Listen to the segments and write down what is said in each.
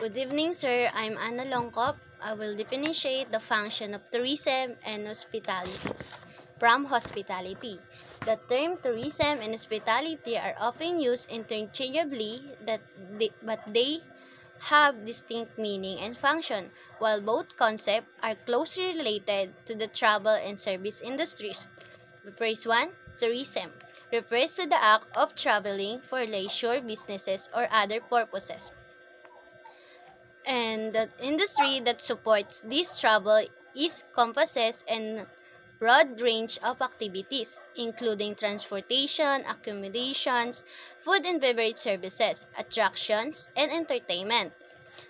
Good evening, sir. I'm Anna Longkop. I will differentiate the function of tourism and hospitality from hospitality. The term tourism and hospitality are often used interchangeably, but they have distinct meaning and function. While both concepts are closely related to the travel and service industries. The first one, tourism, refers to the act of traveling for leisure, businesses, or other purposes. And the industry that supports this travel is encompasses a broad range of activities, including transportation, accommodations, food and beverage services, attractions, and entertainment.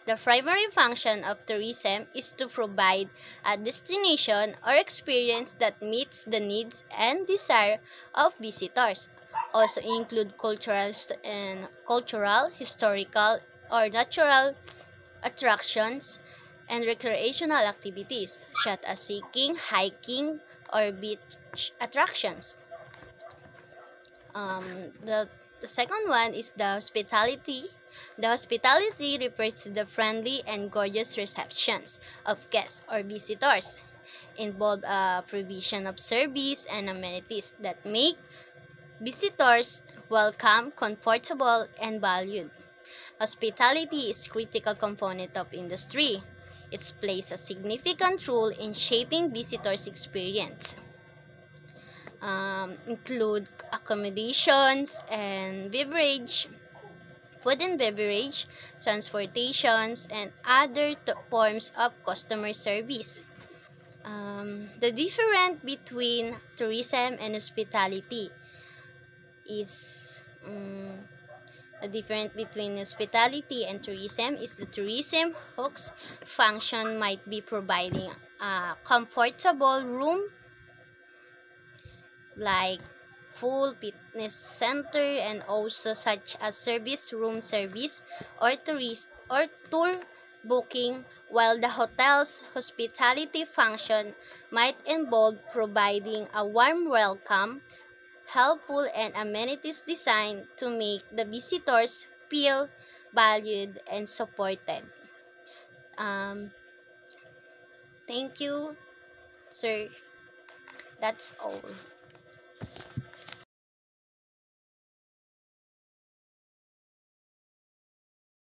The primary function of tourism is to provide a destination or experience that meets the needs and desire of visitors. Also include cultural, historical, or natural attractions and recreational activities such as skiing, hiking, or beach attractions. The second one is the hospitality. The hospitality refers to the friendly and gorgeous receptions of guests or visitors. Involve a provision of service and amenities that make visitors welcome, comfortable, and valued. Hospitality is a critical component of industry. It plays a significant role in shaping visitors' experience. Include accommodations and beverage, food and beverage, transportations, and other forms of customer service. The difference between tourism and hospitality is the difference between hospitality and tourism is the tourism hooks function might be providing a comfortable room like full fitness center and also such as service room service or tourist or tour booking, while the hotel's hospitality function might involve providing a warm welcome, helpful and amenities designed to make the visitors feel valued and supported. Um, Thank you, sir. That's all.